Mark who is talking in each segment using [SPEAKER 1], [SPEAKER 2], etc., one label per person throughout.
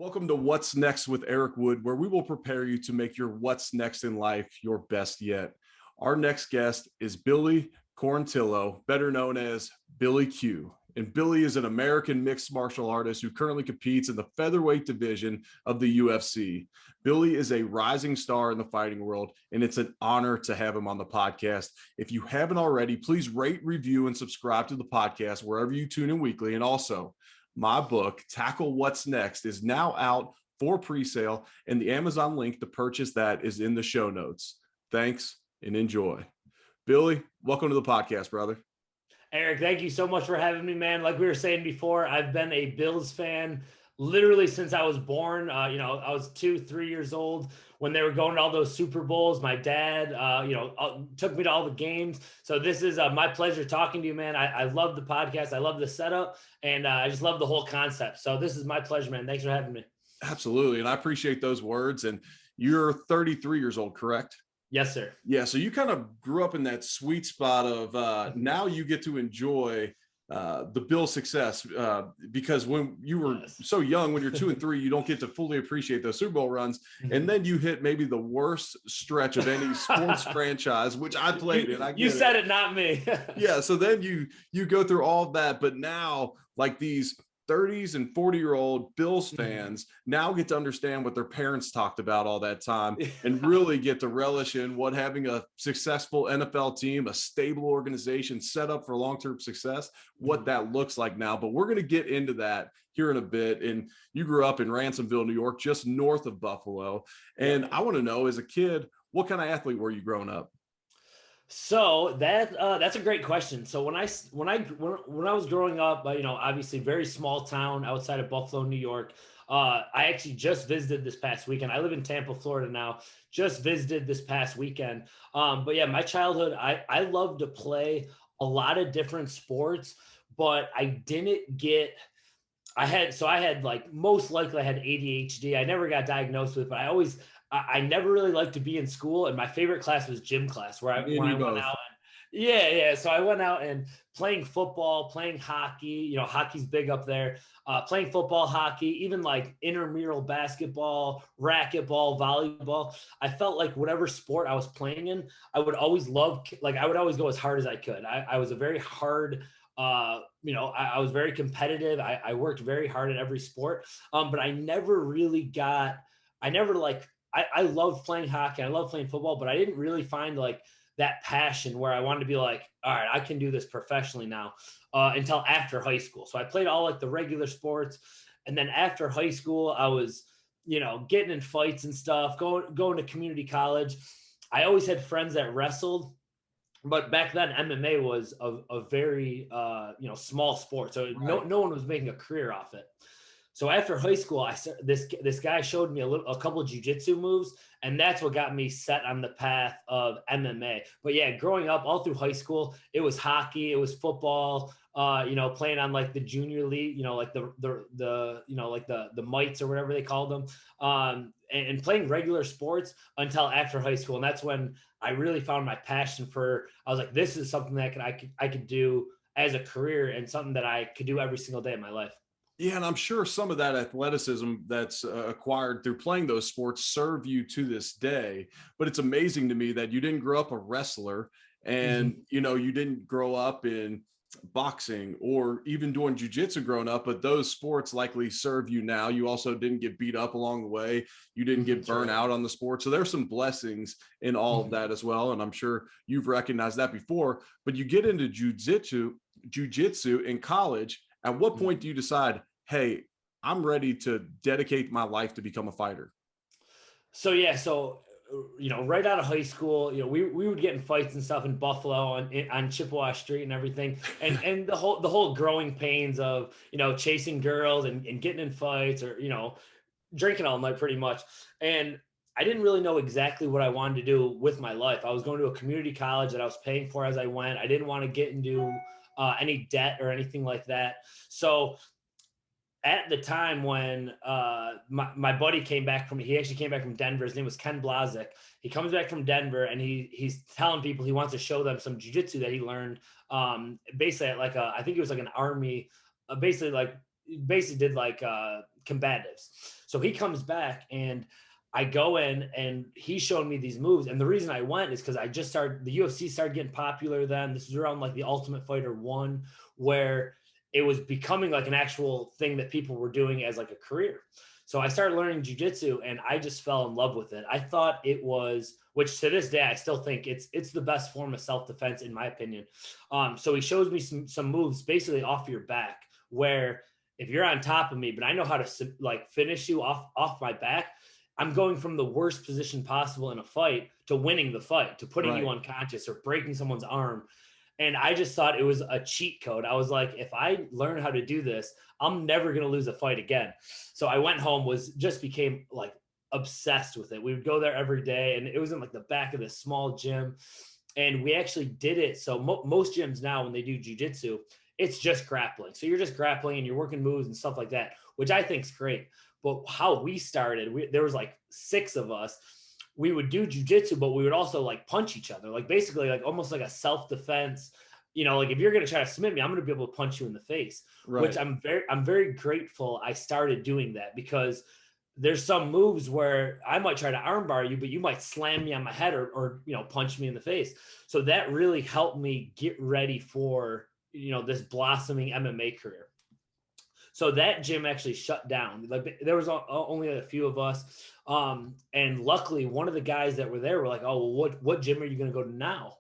[SPEAKER 1] Welcome to What's Next with Eric Wood, where we will prepare you to make your what's next in life your best yet. Our next guest is Billy Quarantillo, better known as Billy Q. And Billy is an American mixed martial artist who currently competes in the featherweight division of the UFC. Billy is a rising star in the fighting world, and it's an honor to have him on the podcast. If you haven't already, please rate, review, and subscribe to the podcast wherever you tune in weekly. And also, my book, Tackle What's Next, is now out for pre-sale, and the Amazon link to purchase that is in the show notes. Thanks and enjoy. Billy, welcome to the podcast, brother.
[SPEAKER 2] Eric, thank you so much for having me, man. Like we were saying before, I've been a Bills fan literally since I was born. I was 2-3 years old when they were going to all those Super Bowls. My dad, took me to all the games. So this is my pleasure talking to you, man. I love the podcast. I love the setup, and I just love the whole concept. So this is my pleasure, man. Thanks for having me.
[SPEAKER 1] Absolutely. And I appreciate those words. And you're 33 years old, correct?
[SPEAKER 2] Yes, sir.
[SPEAKER 1] Yeah. So you kind of grew up in that sweet spot of now you get to enjoy the Bills' success because when you were so young, when you're 2 and 3, you don't get to fully appreciate those Super Bowl runs. And then you hit maybe the worst stretch of any sports franchise, which I played in.
[SPEAKER 2] You said it, not me.
[SPEAKER 1] Yeah. So then you go through all of that, but now like these 30s and 40-year-old Bills fans now get to understand what their parents talked about all that time and really get to relish in what having a successful NFL team, a stable organization set up for long-term success, what that looks like now. But we're going to get into that here in a bit. And you grew up in Ransomville, New York, just north of Buffalo. And I want to know, as a kid, what kind of athlete were you growing up?
[SPEAKER 2] So that's a great question. So when I was growing up, obviously very small town outside of Buffalo, New York. I actually just visited this past weekend. I live in Tampa, Florida now. Just visited this past weekend. But yeah, my childhood, I loved to play a lot of different sports, but I didn't get. I had like most likely I had ADHD. I never got diagnosed with, but I never really liked to be in school, and my favorite class was gym class, where I went out. So I went out and playing football, playing hockey. Hockey's big up there. Playing football, hockey, even like intramural basketball, racquetball, volleyball. I felt like whatever sport I was playing in, I would always love. Like I would always go as hard as I could. I was a very hard. I was very competitive. I worked very hard at every sport, but I never really got. I love playing hockey. I love playing football, but I didn't really find like that passion where I wanted to be like, all right, I can do this professionally now until after high school. So I played all like the regular sports. And then after high school, I was, getting in fights and stuff, going to community college. I always had friends that wrestled, but back then MMA was a very, small sport. So no one was making a career off it. So after high school, this guy showed me a couple of jiu-jitsu moves, and that's what got me set on the path of MMA. But yeah, growing up all through high school, it was hockey, it was football, playing on like the junior league, like the mites or whatever they called them, and playing regular sports until after high school. And that's when I really found my passion for. I was like, this is something that I could do as a career and something that I could do every single day of my life.
[SPEAKER 1] Yeah, and I'm sure some of that athleticism that's acquired through playing those sports serve you to this day. But it's amazing to me that you didn't grow up a wrestler and, you didn't grow up in boxing or even doing jiu-jitsu growing up, but those sports likely serve you now. You also didn't get beat up along the way. You didn't get burnt out on the sport. So there's some blessings in all of that as well. And I'm sure you've recognized that before, but you get into jiu-jitsu in college. At what point do you decide, hey, I'm ready to dedicate my life to become a fighter?
[SPEAKER 2] So right out of high school, we would get in fights and stuff in Buffalo on Chippewa Street and everything. And the whole growing pains of, chasing girls and getting in fights or, drinking all night pretty much. And I didn't really know exactly what I wanted to do with my life. I was going to a community college that I was paying for as I went. I didn't want to get into any debt or anything like that. So at the time when my buddy he actually came back from Denver. His name was Ken Blazik. He comes back from Denver and he's telling people he wants to show them some jiu-jitsu that he learned. Basically at I think it was like an army, basically did like combatives. So he comes back and I go in and he's showing me these moves. And the reason I went is because I just started, the UFC started getting popular then. This was around like the Ultimate Fighter 1, where it was becoming like an actual thing that people were doing as like a career. So I started learning jujitsu and I just fell in love with it. I thought it was, which to this day I still think it's the best form of self defense in my opinion. So he shows me some moves basically off your back, where if you're on top of me, but I know how to like finish you off my back, I'm going from the worst position possible in a fight to winning the fight, to putting you
[SPEAKER 1] Right.
[SPEAKER 2] unconscious or breaking someone's arm. And I just thought it was a cheat code. I was like, if I learn how to do this, I'm never going to lose a fight again. So I went home, was just became like obsessed with it. We would go there every day, and it was in like the back of this small gym. And we actually did it. So most gyms now, when they do jujitsu, it's just grappling. So you're just grappling and you're working moves and stuff like that, which I think is great. But how we started, there was like 6 of us. We would do jujitsu, but we would also like punch each other, like basically like almost like a self-defense. Like if you're going to try to submit me, I'm going to be able to punch you in the face, which
[SPEAKER 1] Right.
[SPEAKER 2] I'm very grateful I started doing that, because there's some moves where I might try to armbar you, but you might slam me on my head or punch me in the face. So that really helped me get ready for, this blossoming MMA career. So that gym actually shut down. Like there was only a few of us. And luckily one of the guys that were there were like, oh, well, what gym are you going to go to now?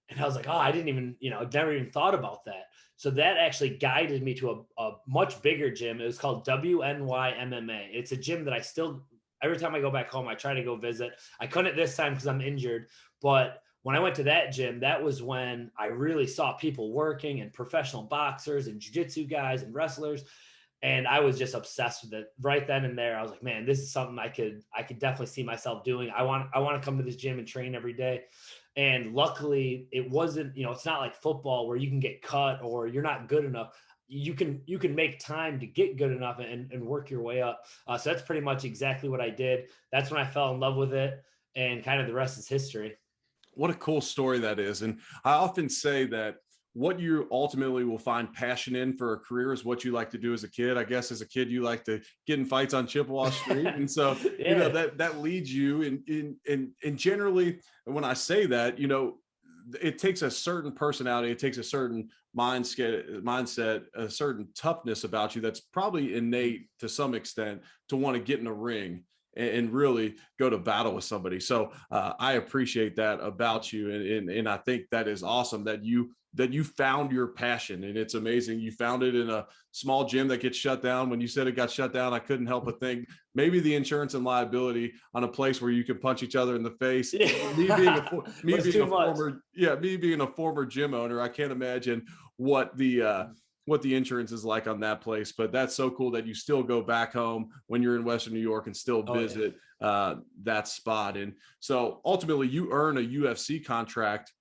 [SPEAKER 2] And I was like, oh, I didn't even, never even thought about that. So that actually guided me to a much bigger gym. It was called WNY MMA. It's a gym that I still, every time I go back home, I try to go visit. I couldn't this time because I'm injured. But when I went to that gym, that was when I really saw people working, and professional boxers and jiu-jitsu guys and wrestlers. And I was just obsessed with it right then and there. I was like, man, this is something I could definitely see myself doing. I want to come to this gym and train every day. And luckily it wasn't, it's not like football where you can get cut or you're not good enough. You can make time to get good enough and work your way up. So that's pretty much exactly what I did. That's when I fell in love with it, and kind of the rest is history.
[SPEAKER 1] What a cool story that is. And I often say that what you ultimately will find passion in for a career is what you like to do as a kid. I guess as a kid, you like to get in fights on Chippewa Street. And so,
[SPEAKER 2] Yeah.
[SPEAKER 1] that leads you and generally, when I say that, it takes a certain personality, it takes a certain mindset, a certain toughness about you that's probably innate to some extent to want to get in a ring and really go to battle with somebody. So I appreciate that about you, and I think that is awesome that you found your passion, and it's amazing you found it in a small gym that gets shut down. When you said it got shut down, I couldn't help but think maybe the insurance and liability on a place where you can punch each other in the face. Me being a
[SPEAKER 2] Was too much.
[SPEAKER 1] me being a former gym owner, I can't imagine what the insurance is like on that place. But that's so cool that you still go back home when you're in Western New York and still
[SPEAKER 2] Oh yeah.
[SPEAKER 1] visit that spot. And so ultimately you earn a UFC contract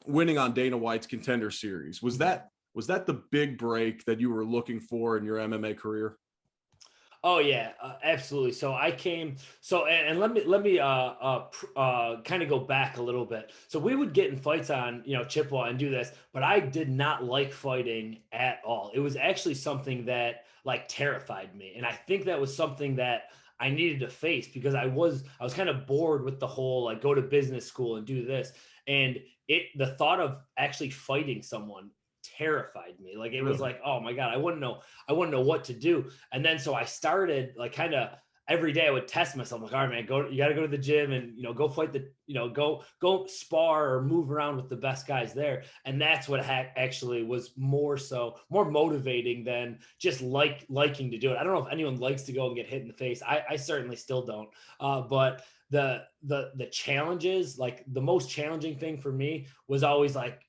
[SPEAKER 1] winning on Dana White's Contender Series. Was that the big break that you were looking for in your MMA career?
[SPEAKER 2] Oh yeah, absolutely. So I came. So and let me kind of go back a little bit. So we would get in fights on Chippewa and do this, but I did not like fighting at all. It was actually something that like terrified me, and I think that was something that I needed to face, because I was kind of bored with the whole like go to business school and do this, and the thought of actually fighting someone terrified me. Like it was
[SPEAKER 1] Really?
[SPEAKER 2] like, oh my god, I wouldn't know what to do. And then so I started like kind of every day I would test myself. I'm like, all right, man, you got to go to the gym and go fight go spar or move around with the best guys there. And that's what actually was more motivating than just liking to do it. I don't know if anyone likes to go and get hit in the face. I certainly still don't. But the challenges, like the most challenging thing for me was always like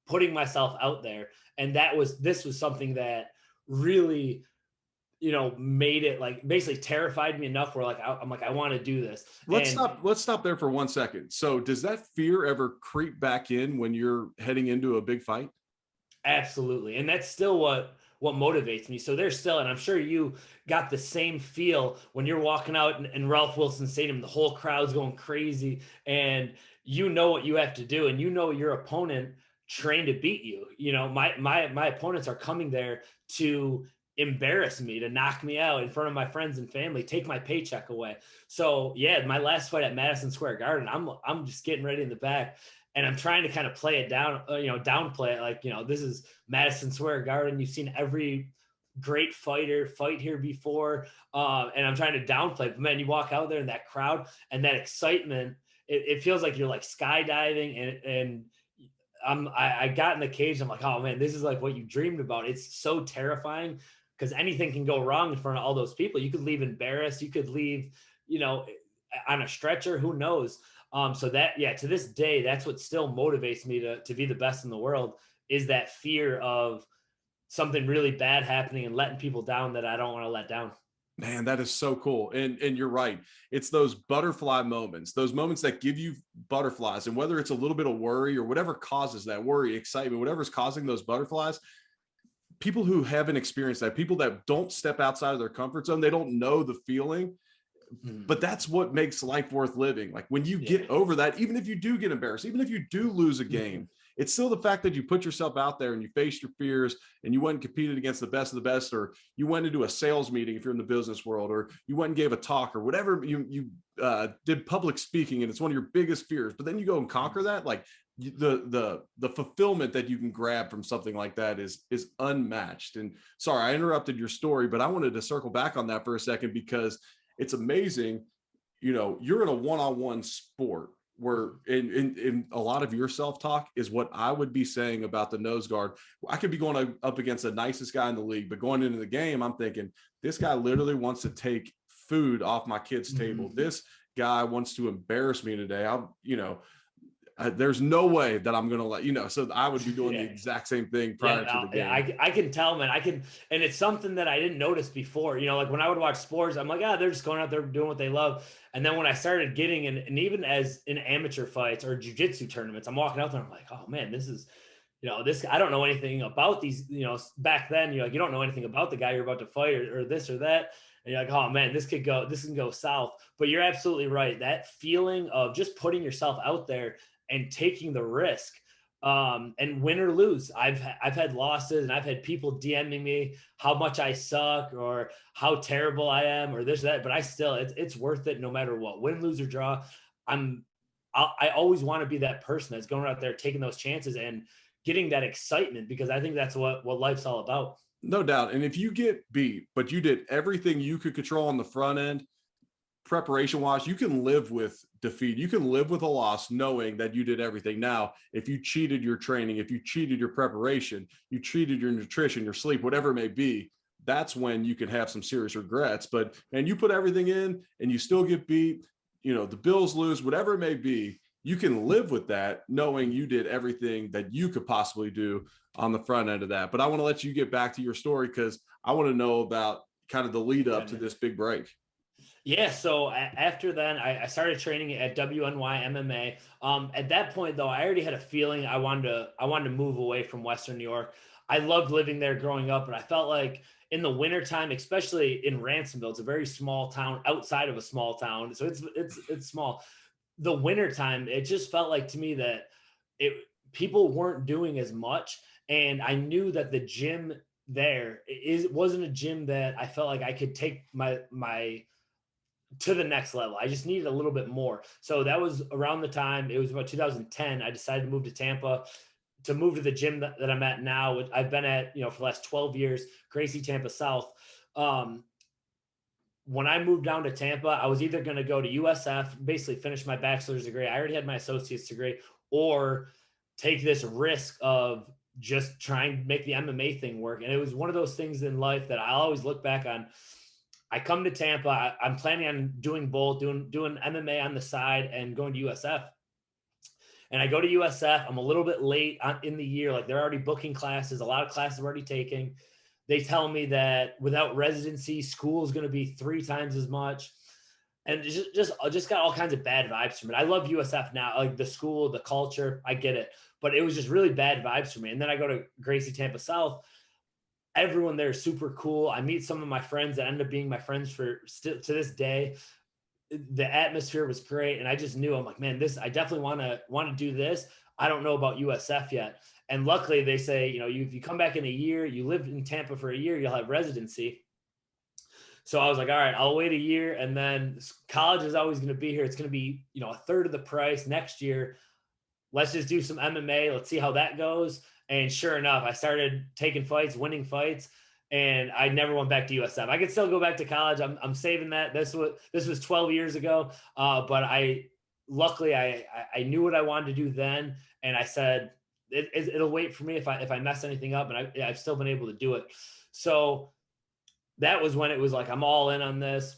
[SPEAKER 2] putting myself out there, and this was something that really made it like basically terrified me enough where like I'm like I want to do this. And
[SPEAKER 1] Let's stop there for 1 second. So does that fear ever creep back in when you're heading into a big fight?
[SPEAKER 2] absolutely, and that's still what motivates me. So there's still, and I'm sure you got the same feel when you're walking out in Ralph Wilson Stadium, the whole crowd's going crazy, and you know what you have to do, and your opponent trained to beat you. My opponents are coming there to embarrass me, to knock me out in front of my friends and family, take my paycheck away. So yeah, my last fight at Madison Square Garden, I'm just getting ready in the back, and I'm trying to kind of play it down, downplay it, like, this is Madison Square Garden. You've seen every great fighter fight here before, and I'm trying to downplay. But man, you walk out there in that crowd and that excitement, it feels like you're like skydiving, and I got in the cage. I'm like, oh man, this is like what you dreamed about. It's so terrifying because anything can go wrong in front of all those people. You could leave embarrassed. You could leave, you know, on a stretcher. Who knows? So that, yeah, to this day, that's what still motivates me to be the best in the world, is that fear of something really bad happening and letting people down that I don't want to let down.
[SPEAKER 1] Man, that is so cool. And you're right. It's those butterfly moments, those moments that give you butterflies. And whether it's a little bit of worry or whatever causes that worry, excitement, whatever's causing those butterflies, people who haven't experienced that, people that don't step outside of their comfort zone, they don't know the feeling. But that's what makes life worth living. Like when you get over that, even if you do get embarrassed, even if you do lose a game, it's still the fact that you put yourself out there and you faced your fears and you went and competed against the best of the best, or you went into a sales meeting if you're in the business world, or you went and gave a talk, or whatever, you did public speaking, and it's one of your biggest fears. But then you go and conquer that. Like the fulfillment that you can grab from something like that is unmatched. And sorry, I interrupted your story, but I wanted to circle back on that for a second, because it's amazing. You're in a one-on-one sport where in a lot of your self-talk is what I would be saying about the nose guard. I could be going up against the nicest guy in the league, but going into the game, I'm thinking, this guy literally wants to take food off my kid's table. This guy wants to embarrass me today. There's no way that I'm going to let. So I would be doing the exact same thing prior to the game.
[SPEAKER 2] I can tell, man. And it's something that I didn't notice before. Like when I would watch sports, I'm like, they're just going out there doing what they love. And then when I started getting in, and even as in amateur fights or jiu-jitsu tournaments, I'm walking out there, I'm like, oh man, this is, this, I don't know anything about these. Back then, you don't know anything about the guy you're about to fight, or this or that. And you're like, oh man, this can go south. But you're absolutely right. That feeling of just putting yourself out there and taking the risk, and win or lose. I've had losses, and I've had people DMing me how much I suck or how terrible I am or this, that, but it's worth it no matter what, win, lose, or draw. I always want to be that person that's going out there taking those chances and getting that excitement, because I think that's what life's all about.
[SPEAKER 1] No doubt. And if you get beat, but you did everything you could control on the front end, preparation wise, you can live with defeat. You can live with a loss knowing that you did everything. Now, if you cheated your training, if you cheated your preparation, you cheated your nutrition, your sleep, whatever it may be, that's when you can have some serious regrets. But, and you put everything in and you still get beat, the Bills lose, whatever it may be, you can live with that knowing you did everything that you could possibly do on the front end of that. But I want to let you get back to your story, because I want to know about kind of the lead up to this big break.
[SPEAKER 2] Yeah, so after then, I started training at WNY MMA. At that point, though, I already had a feeling I wanted to move away from Western New York. I loved living there growing up, but I felt like in the wintertime, especially in Ransomville, it's a very small town outside of a small town, so it's small. The wintertime, it just felt like to me that people weren't doing as much, and I knew that the gym there wasn't a gym that I felt like I could take my to the next level. I just needed a little bit more. So that was around the time, it was about 2010, I decided to move to Tampa, to move to the gym that I'm at now, which I've been at, for the last 12 years, Gracie Tampa South. When I moved down to Tampa, I was either going to go to USF, basically finish my bachelor's degree, I already had my associate's degree, or take this risk of just trying to make the MMA thing work. And it was one of those things in life that I always look back on. I come to Tampa. I'm planning on doing both, doing MMA on the side and going to USF. And I go to USF. I'm a little bit late in the year. Like they're already booking classes. A lot of classes I'm already taking. They tell me that without residency, school is going to be 3 times as much. And just got all kinds of bad vibes from it. I love USF now, like the school, the culture. I get it. But it was just really bad vibes for me. And then I go to Gracie Tampa South. Everyone there is super cool. I meet some of my friends that end up being my friends to this day. The atmosphere was great. And I just knew, I'm like, man, I definitely want to do this. I don't know about USF yet. And luckily they say, if you come back in a year, you live in Tampa for a year, you'll have residency. So I was like, all right, I'll wait a year, and then college is always going to be here. It's going to be, a third of the price next year. Let's just do some MMA. Let's see how that goes. And sure enough, I started taking fights, winning fights, and I never went back to USF. I could still go back to college. I'm saving that. This was 12 years ago. But luckily I knew what I wanted to do then, and I said it'll wait for me if I mess anything up, and I've still been able to do it. So that was when it was like, I'm all in on this.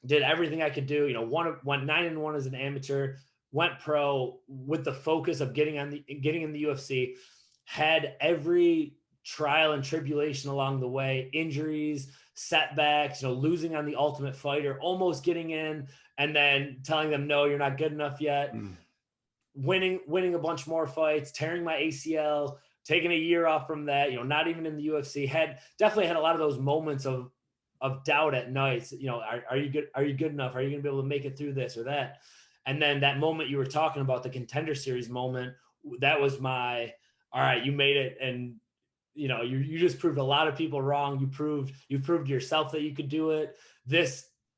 [SPEAKER 2] Did everything I could do. Went 9-1 as an amateur. Went pro with the focus of getting in the UFC. Had every trial and tribulation along the way, injuries, setbacks, losing on the Ultimate Fighter, almost getting in, and then telling them, no, you're not good enough yet. Winning a bunch more fights, tearing my ACL, taking a year off from that, not even in the UFC. Definitely had a lot of those moments of doubt at nights. Are you good? Are you good enough? Are you going to be able to make it through this or that? And then that moment you were talking about, the Contender Series moment, that was my, all right, you made it. And, you just proved a lot of people wrong. You proved yourself that you could do it.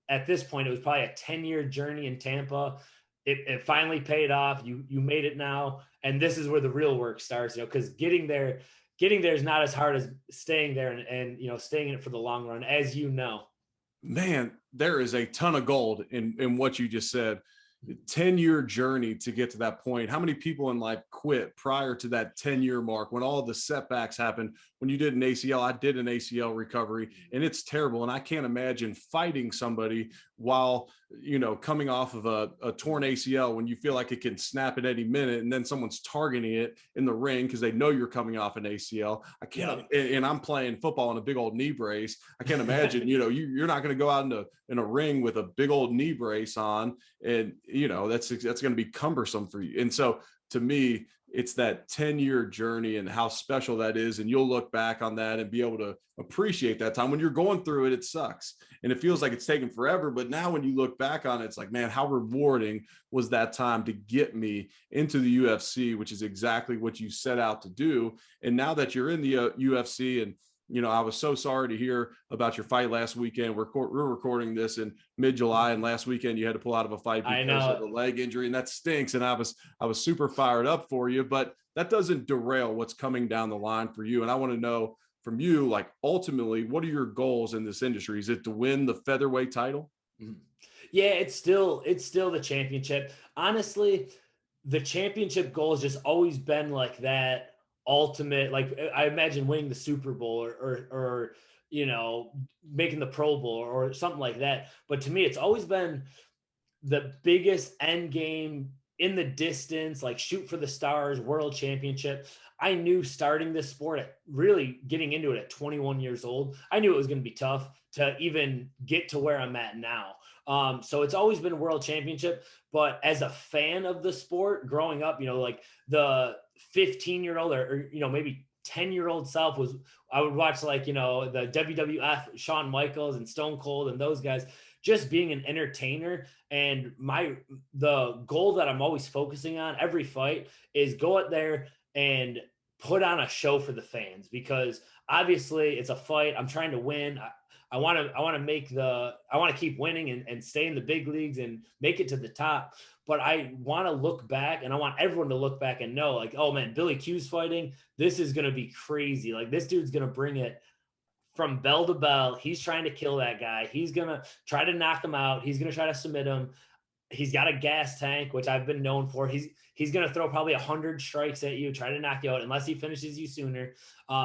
[SPEAKER 2] At this point, it was probably a 10-year journey in Tampa. It finally paid off. You made it now. And this is where the real work starts, because getting there is not as hard as staying there and staying in it for the long run, as you know.
[SPEAKER 1] Man, there is a ton of gold in what you just said. 10-year journey to get to that point. How many people in life quit prior to that 10-year mark when all the setbacks happened? When you did an ACL, I did an ACL recovery, and it's terrible. And I can't imagine fighting somebody while, coming off of a torn ACL when you feel like it can snap at any minute, and then someone's targeting it in the ring because they know you're coming off an ACL. I can't, and I'm playing football in a big old knee brace. I can't imagine, you're not going to go out in a ring with a big old knee brace on, and that's going to be cumbersome for you. And so to me, it's that 10-year journey and how special that is. And you'll look back on that and be able to appreciate that time. When you're going through it, it sucks and it feels like it's taken forever. But now when you look back on it, it's like, man, how rewarding was that time to get me into the UFC, which is exactly what you set out to do. And now that you're in the UFC, and I was so sorry to hear about your fight last weekend. We're recording this in mid-July, and last weekend you had to pull out of a fight because of the leg injury, and that stinks. And I was super fired up for you, but that doesn't derail what's coming down the line for you. And I want to know from you, like, ultimately, what are your goals in this industry? Is it to win the featherweight title?
[SPEAKER 2] Yeah, it's still the championship. Honestly, the championship goal has just always been like that ultimate, like I imagine winning the Super Bowl or making the Pro Bowl or something like that. But to me, it's always been the biggest end game in the distance, like shoot for the stars, world championship. I knew starting this sport, really getting into it at 21 years old, I knew it was going to be tough to even get to where I'm at now. So it's always been world championship. But as a fan of the sport growing up, like the 15-year-old or maybe 10-year-old self I would watch like, the WWF, Shawn Michaels and Stone Cold and those guys, just being an entertainer. And the goal that I'm always focusing on every fight is go out there and put on a show for the fans, because obviously it's a fight. I'm trying to win. I want to keep winning and stay in the big leagues and make it to the top. But I want to look back, and I want everyone to look back and know, like, oh man, Billy Q's fighting. This is going to be crazy. Like, this dude's going to bring it from bell to bell. He's trying to kill that guy. He's going to try to knock him out. He's going to try to submit him. He's got a gas tank, which I've been known for. He's going to throw probably 100 strikes at you, try to knock you out unless he finishes you sooner.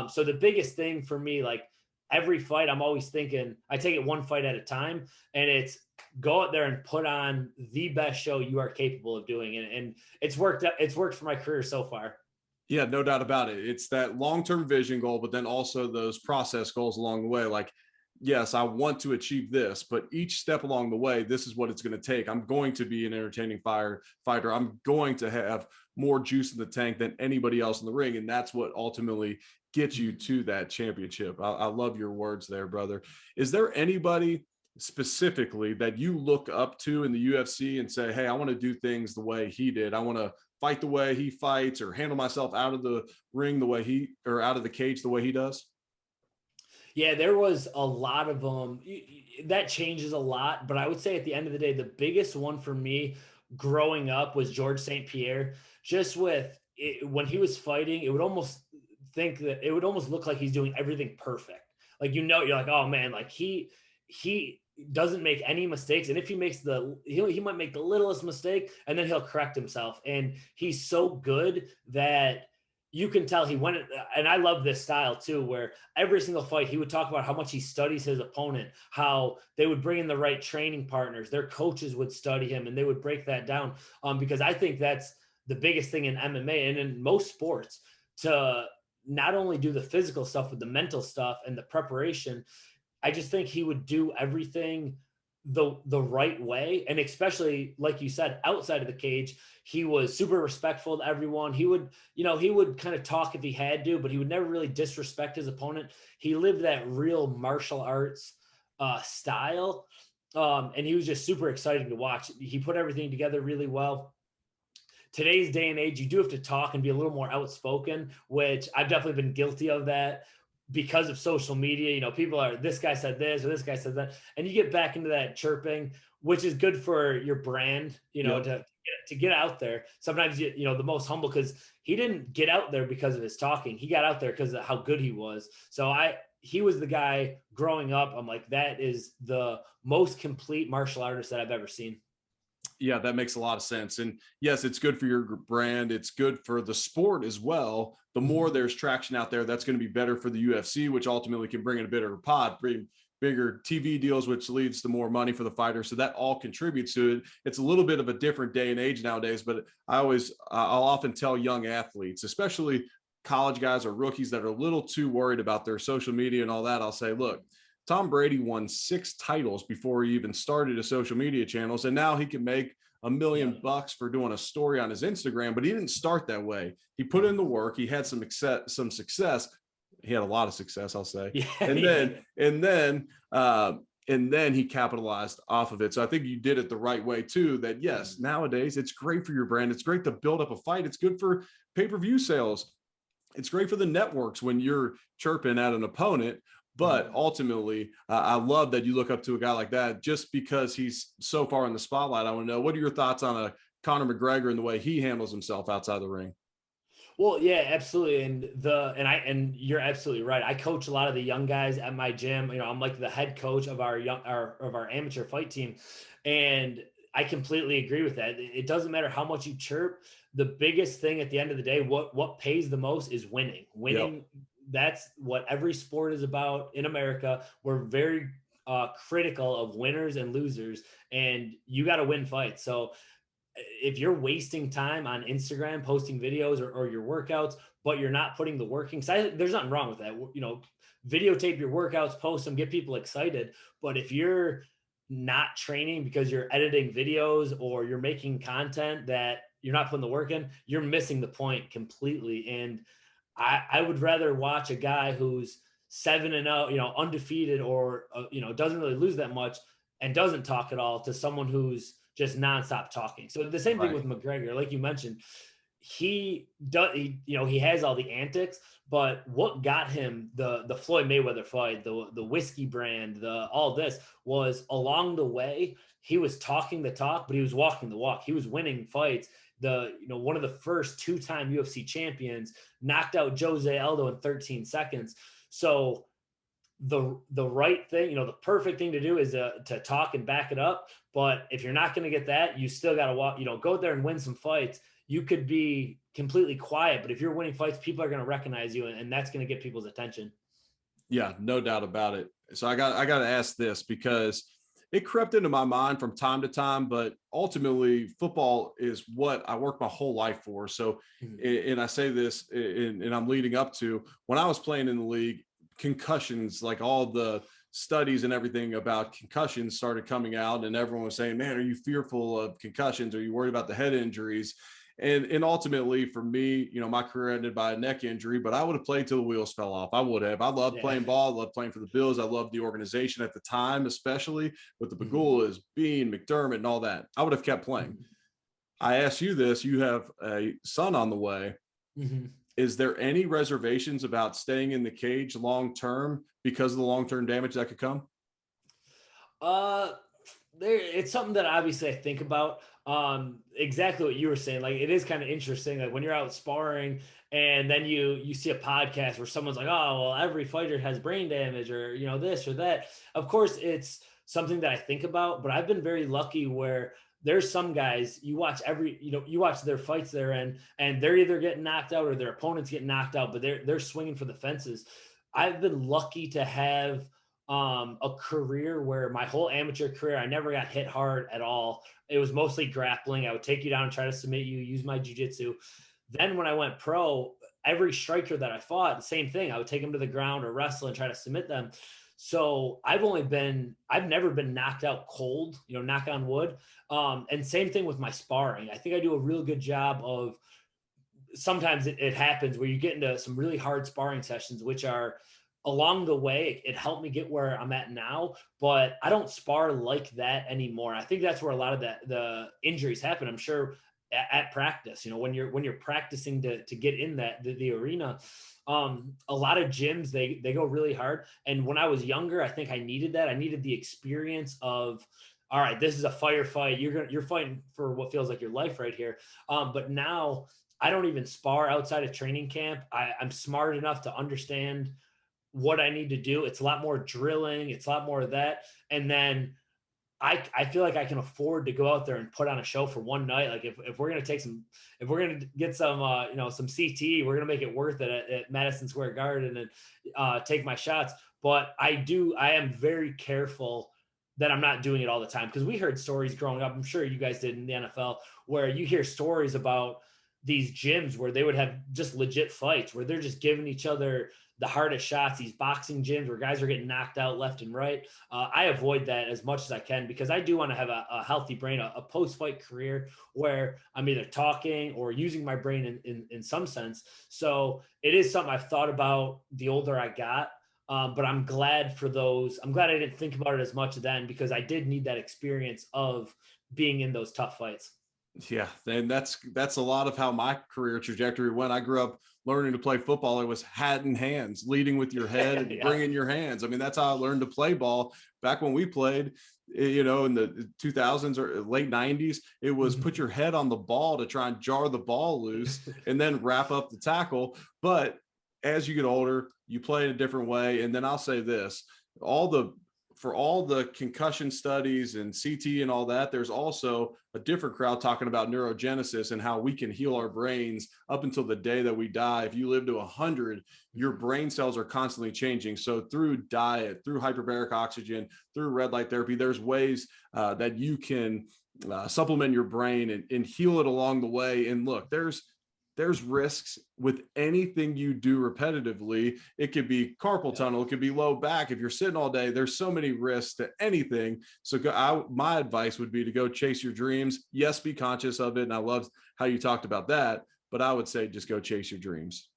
[SPEAKER 2] So the biggest thing for me, like, every fight, I'm always thinking, I take it one fight at a time, and it's go out there and put on the best show you are capable of doing. And it's worked for my career so far.
[SPEAKER 1] Yeah, no doubt about it. It's that long-term vision goal, but then also those process goals along the way. Like, yes, I want to achieve this, but each step along the way, this is what it's going to take. I'm going to be an entertaining fighter. I'm going to have more juice in the tank than anybody else in the ring. And that's what ultimately gets you to that championship. I love your words there, brother. Is there anybody specifically that you look up to in the UFC and say, hey, I want to do things the way he did? I want to fight the way he fights or handle myself out of the ring the way or out of the cage the way he does?
[SPEAKER 2] Yeah, there was a lot of them. That changes a lot, but I would say at the end of the day, the biggest one for me growing up was George St. Pierre. Just with it, when he was fighting, it would almost look like he's doing everything perfect. Like you're like, oh man, like he doesn't make any mistakes, and if he makes he might make the littlest mistake, and then he'll correct himself. And he's so good that you can tell he went. And I love this style too, where every single fight he would talk about how much he studies his opponent, how they would bring in the right training partners, their coaches would study him, and they would break that down. Because I think that's the biggest thing in MMA and in most sports, to not only do the physical stuff with the mental stuff and the preparation. I just think he would do everything the right way, and especially like you said, outside of the cage, he was super respectful to everyone. He would kind of talk if he had to, but he would never really disrespect his opponent. He lived that real martial arts style, and he was just super exciting to watch. He put everything together really well. Today's day and age, you do have to talk and be a little more outspoken, which I've definitely been guilty of that because of social media. People are, this guy said this or this guy said that, and you get back into that chirping, which is good for your brand,
[SPEAKER 1] Yep.
[SPEAKER 2] to get out there. Sometimes the most humble, because he didn't get out there because of his talking. He got out there because of how good he was. So he was the guy growing up. I'm like, that is the most complete martial artist that I've ever seen.
[SPEAKER 1] Yeah, that makes a lot of sense. And yes, it's good for your brand. It's good for the sport as well. The more there's traction out there, that's going to be better for the UFC, which ultimately can bring in a bigger pot, bring bigger TV deals, which leads to more money for the fighter. So that all contributes to it. It's a little bit of a different day and age nowadays, but I'll often tell young athletes, especially college guys or rookies that are a little too worried about their social media and all that. I'll say, look, Tom Brady won 6 titles before he even started his social media channels, and now he can make $1 million for doing a story on his Instagram. But he didn't start that way. He put in the work. He had some success. He had a lot of success, I'll say. And then he capitalized off of it. So I think you did it the right way too. That yes, nowadays it's great for your brand. It's great to build up a fight. It's good for pay-per-view sales. It's great for the networks when you're chirping at an opponent. But ultimately, I love that you look up to a guy like that just because he's so far in the spotlight. I want to know, what are your thoughts on a Connor McGregor and the way he handles himself outside the ring?
[SPEAKER 2] Well, yeah, absolutely. And you're absolutely right. I coach a lot of the young guys at my gym. I'm like the head coach of our amateur fight team. And I completely agree with that. It doesn't matter how much you chirp. The biggest thing at the end of the day, what pays the most is winning. Winning. Yep. That's what every sport is about in America. We're very critical of winners and losers, and you got to win fights. So if you're wasting time on Instagram posting videos or your workouts, but you're not putting the work in, there's nothing wrong with that. Videotape your workouts, post them, get people excited. But if you're not training because you're editing videos or you're making content that you're not putting the work in, you're missing the point completely. And I would rather watch a guy who's 7-0, undefeated, or doesn't really lose that much and doesn't talk at all, to someone who's just nonstop talking. So the same thing with McGregor, like you mentioned, he has all the antics, but what got him the Floyd Mayweather fight, the whiskey brand, all this was along the way. He was talking the talk, but he was walking the walk. He was winning fights. One of the first 2-time UFC champions knocked out Jose Aldo in 13 seconds. So the right thing, the perfect thing to do is to talk and back it up. But if you're not going to get that, you still got to walk, go there and win some fights. You could be completely quiet, but if you're winning fights, people are going to recognize you, and that's going to get people's attention.
[SPEAKER 1] Yeah, no doubt about it. So I got to ask this, because it crept into my mind from time to time, but ultimately football is what I worked my whole life for. So, and I say this, and I'm leading up to when I was playing in the league, concussions, like all the studies and everything about concussions started coming out, and everyone was saying, man, are you fearful of concussions? Are you worried about the head injuries? And ultimately for me, my career ended by a neck injury, but I would have played till the wheels fell off. I would have. I loved playing ball. I loved playing for the Bills. I loved the organization at the time, especially with the Pagulas, Bean, McDermott, and all that. I would have kept playing. I ask you this, you have a son on the way.
[SPEAKER 2] Mhm.
[SPEAKER 1] Is there any reservations about staying in the cage long term because of the long term damage that could come?
[SPEAKER 2] Uh, it's something that obviously I think about. Exactly what you were saying. Like it is kind of interesting. Like when you're out sparring, and then you see a podcast where someone's like, "Oh, well, every fighter has brain damage, or this or that." Of course, it's something that I think about. But I've been very lucky where there's some guys you watch you watch their fights they're in, and they're either getting knocked out or their opponents getting knocked out, but they're swinging for the fences. I've been lucky to have a career where my whole amateur career, I never got hit hard at all. It was mostly grappling. I would take you down and try to submit you, use my jujitsu. Then when I went pro, every striker that I fought, the same thing. I would take them to the ground or wrestle and try to submit them. So I've never been knocked out cold, knock on wood. And same thing with my sparring. I think I do a real good job of sometimes it happens where you get into some really hard sparring sessions, which are along the way, it helped me get where I'm at now, but I don't spar like that anymore. I think that's where a lot of the injuries happen. I'm sure at practice, when you're practicing to get in the arena, a lot of gyms they go really hard. And when I was younger, I think I needed that. I needed the experience of, all right, this is a firefight. You're fighting for what feels like your life right here. But now I don't even spar outside of training camp. I'm smart enough to understand what I need to do. It's a lot more drilling. It's a lot more of that. And then I feel like I can afford to go out there and put on a show for one night. Like if we're gonna if we're gonna get some some CT, we're gonna make it worth it at Madison Square Garden and take my shots. But I am very careful that I'm not doing it all the time, because we heard stories growing up. I'm sure you guys did in the NFL, where you hear stories about these gyms where they would have just legit fights where they're just giving each other the hardest shots, these boxing gyms where guys are getting knocked out left and right. I avoid that as much as I can, because I do want to have a healthy brain, a post-fight career where I'm either talking or using my brain in some sense. So it is something I've thought about the older I got. But I'm glad for those. I'm glad I didn't think about it as much then, because I did need that experience of being in those tough fights.
[SPEAKER 1] Yeah, and that's a lot of how my career trajectory went. I grew up learning to play football. It was hat and hands, leading with your head and
[SPEAKER 2] Yeah.
[SPEAKER 1] bringing your hands. I mean, that's how I learned to play ball back when we played. In the 2000s or late 90s, it was put your head on the ball to try and jar the ball loose and then wrap up the tackle. But as you get older, you play in a different way. And then I'll say this: all the for all the concussion studies and CT and all that, there's also a different crowd talking about neurogenesis and how we can heal our brains up until the day that we die. If you live to 100, your brain cells are constantly changing. So through diet, through hyperbaric oxygen, through red light therapy, there's ways that you can supplement your brain and heal it along the way. And look, there's risks with anything you do repetitively. It could be carpal tunnel, it could be low back. If you're sitting all day, there's so many risks to anything. So my advice would be to go chase your dreams. Yes, be conscious of it. And I love how you talked about that, but I would say just go chase your dreams.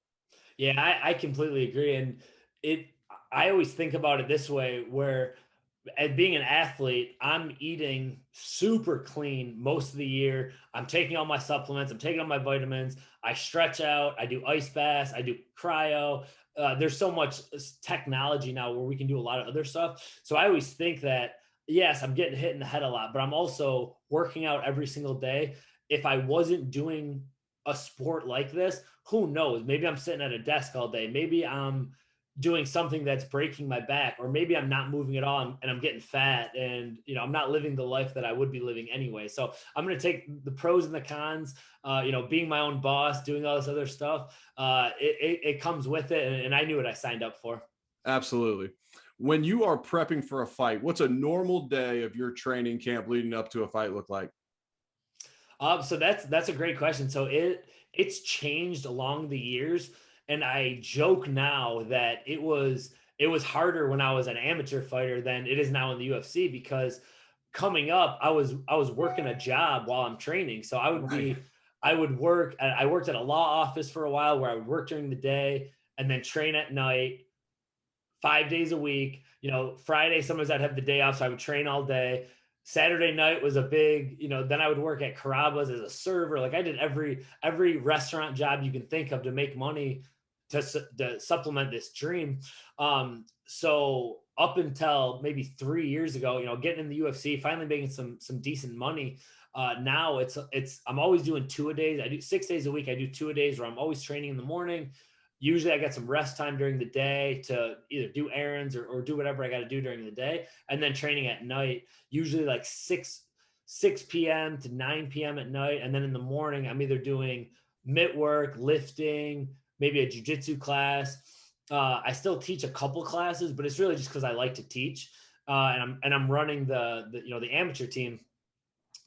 [SPEAKER 2] Yeah, I completely agree. And it, I always think about it this way, where as being an athlete, I'm eating super clean most of the year. I'm taking all my supplements, I'm taking all my vitamins. I stretch out, I do ice baths, I do cryo. There's so much technology now where we can do a lot of other stuff. So I always think that, yes, I'm getting hit in the head a lot, but I'm also working out every single day. If I wasn't doing a sport like this, who knows? Maybe I'm sitting at a desk all day. Maybe I'm doing something that's breaking my back, or maybe I'm not moving at all and I'm getting fat, and I'm not living the life that I would be living anyway. So I'm going to take the pros and the cons. Being my own boss, doing all this other stuff, it comes with it, and I knew what I signed up for.
[SPEAKER 1] Absolutely. When you are prepping for a fight, what's a normal day of your training camp leading up to a fight look like?
[SPEAKER 2] So that's a great question. So it's changed along the years, and I joke now that it was harder when I was an amateur fighter than it is now in the UFC, because coming up, I was working a job while I'm training. So
[SPEAKER 1] Right.
[SPEAKER 2] I worked at a law office for a while, where I would work during the day and then train at night, 5 days a week. Friday sometimes I'd have the day off, so I would train all day. Saturday night was a big, then I would work at Carrabba's as a server. Like I did every restaurant job you can think of to make money to supplement this dream. So up until maybe 3 years ago, getting in the UFC, finally making some decent money. Now I'm always doing 2-a-days. I do 6 days a week. I do 2-a-days where I'm always training in the morning. Usually I get some rest time during the day to either do errands or do whatever I got to do during the day. And then training at night, usually like 6 p.m. to 9 p.m. at night. And then in the morning, I'm either doing mitt work, lifting, maybe a jujitsu class. I still teach a couple classes, but it's really just because I like to teach. And I'm running the amateur team.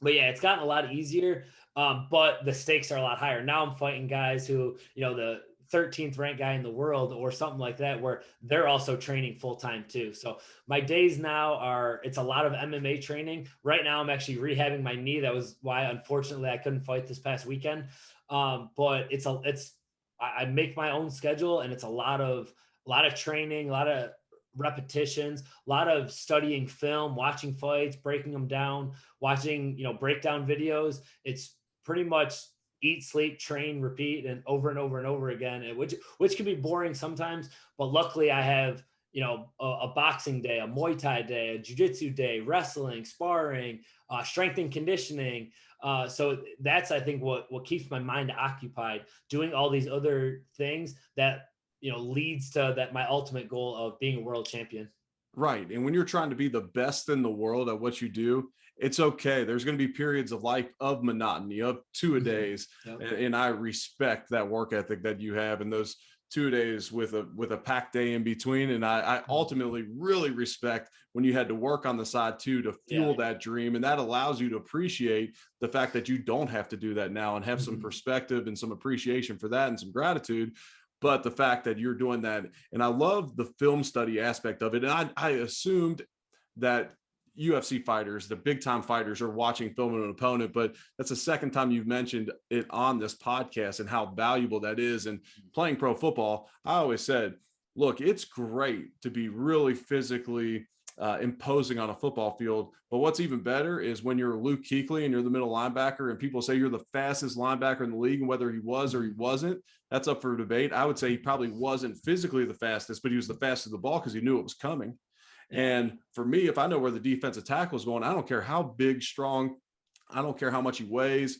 [SPEAKER 2] But yeah, it's gotten a lot easier. But the stakes are a lot higher. Now I'm fighting guys who, the 13th ranked guy in the world or something like that, where they're also training full time too. So my days now it's a lot of MMA training. Right now I'm actually rehabbing my knee. That was why, unfortunately, I couldn't fight this past weekend. But I make my own schedule, and it's a lot of training, a lot of repetitions, a lot of studying film, watching fights, breaking them down, watching, breakdown videos. It's pretty much eat, sleep, train, repeat, and over and over and over again, which can be boring sometimes. But luckily I have, a boxing day, a Muay Thai day, a jiu-jitsu day, wrestling, sparring, strength and conditioning. So that's, I think, what keeps my mind occupied, doing all these other things that, leads to my ultimate goal of being a world champion.
[SPEAKER 1] Right. And when you're trying to be the best in the world at what you do, it's okay. There's going to be periods of life of monotony, of 2-a-days.
[SPEAKER 2] Yep.
[SPEAKER 1] And I respect that work ethic that you have, and those 2 days with a packed day in between. And I ultimately really respect when you had to work on the side too to fuel that dream. And that allows you to appreciate the fact that you don't have to do that now, and have some perspective and some appreciation for that and some gratitude. But the fact that you're doing that, and I love the film study aspect of it. And I assumed that UFC fighters, the big time fighters, are watching film of an opponent, but that's the second time you've mentioned it on this podcast and how valuable that is. And playing pro football, I always said, look, it's great to be really physically imposing on a football field. But what's even better is when you're Luke Kuechly and you're the middle linebacker and people say you're the fastest linebacker in the league, and whether he was or he wasn't, that's up for debate. I would say he probably wasn't physically the fastest, but he was the fastest of the ball because he knew it was coming. And for me, if I know where the defensive tackle is going, I don't care how big, strong, I don't care how much he weighs,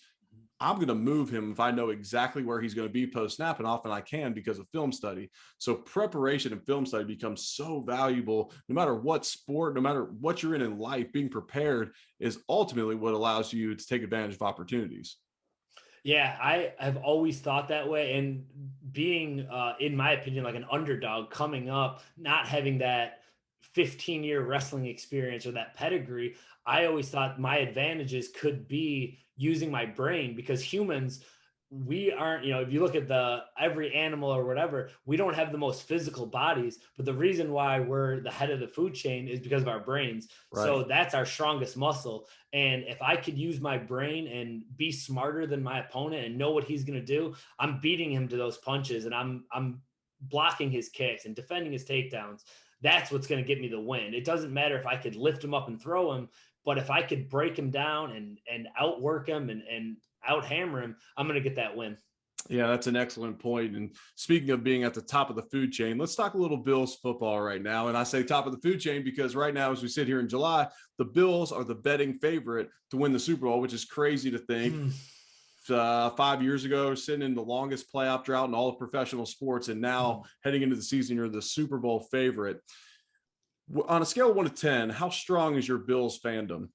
[SPEAKER 1] I'm going to move him if I know exactly where he's going to be post snap, and often I can because of film study. So preparation and film study becomes so valuable. No matter what sport, no matter what you're in life, being prepared is ultimately what allows you to take advantage of opportunities.
[SPEAKER 2] Yeah, I have always thought that way. And being, in my opinion, like an underdog coming up, not having that 15-year wrestling experience or that pedigree, I always thought my advantages could be using my brain, because humans, we aren't, if you look at every animal or whatever, we don't have the most physical bodies, but the reason why we're the head of the food chain is because of our brains.
[SPEAKER 1] Right.
[SPEAKER 2] So that's our strongest muscle. And if I could use my brain and be smarter than my opponent and know what he's going to do, I'm beating him to those punches, and I'm blocking his kicks and defending his takedowns. That's what's going to get me the win. It doesn't matter if I could lift him up and throw him, but if I could break him down and outwork him and out hammer him, I'm going to get that win.
[SPEAKER 1] Yeah, that's an excellent point. And speaking of being at the top of the food chain, let's talk a little Bills football right now. And I say top of the food chain because right now, as we sit here in July, the Bills are the betting favorite to win the Super Bowl, which is crazy to think. 5 years ago, sitting in the longest playoff drought in all of professional sports, and now heading into the season, you're the Super Bowl favorite. On a scale of 1 to 10, how strong is your Bills fandom?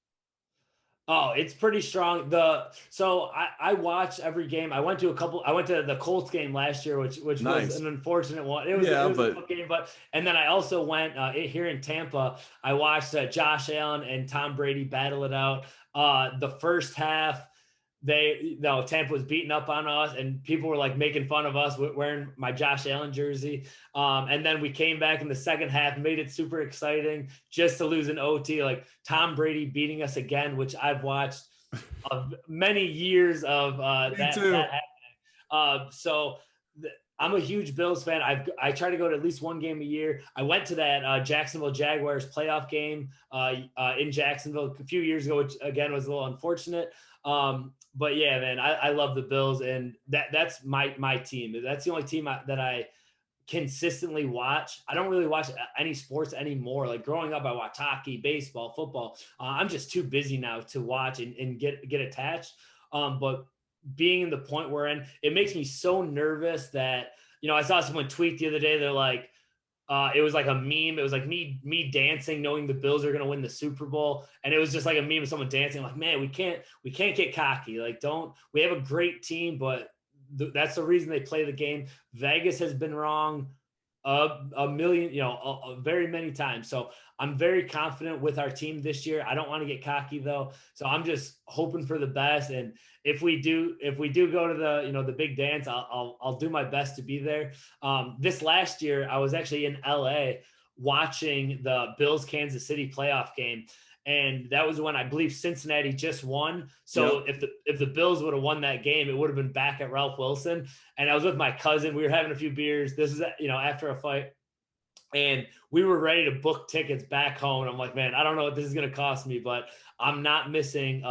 [SPEAKER 2] Oh, it's pretty strong. So I watch every game. I went to the Colts game last year, which
[SPEAKER 1] Nice.
[SPEAKER 2] was an unfortunate one. It was a tough game, and then I also went here in Tampa. I watched Josh Allen and Tom Brady battle it out. The first half, Tampa was beating up on us, and people were like making fun of us wearing my Josh Allen jersey. And then we came back in the second half, made it super exciting just to lose an OT, like Tom Brady beating us again, which I've watched many years of that happening. I'm a huge Bills fan. I try to go to at least one game a year. I went to that Jacksonville Jaguars playoff game in Jacksonville a few years ago, which again was a little unfortunate. But yeah, man, I love the Bills, and that's my team. That's the only team that I consistently watch. I don't really watch any sports anymore. Like growing up, I watched hockey, baseball, football. I'm just too busy now to watch and get attached. But being in the point we're in, it makes me so nervous that, I saw someone tweet the other day. They're like, it was like a meme. It was like me dancing, knowing the Bills are going to win the Super Bowl, and it was just like a meme of someone dancing. Like, man, we can't get cocky. Like, we have a great team, but that's the reason they play the game. Vegas has been wrong a million, very many times. So I'm very confident with our team this year. I don't want to get cocky though. So I'm just hoping for the best. And if we do go to the big dance, I'll do my best to be there. This last year, I was actually in LA watching the Bills Kansas City playoff game. And that was when I believe Cincinnati just won. So
[SPEAKER 1] Yep.
[SPEAKER 2] if the Bills would have won that game, it would have been back at Ralph Wilson. And I was with my cousin. We were having a few beers. This is after a fight, and we were ready to book tickets back home. And I'm like, man, I don't know what this is going to cost me, but I'm not missing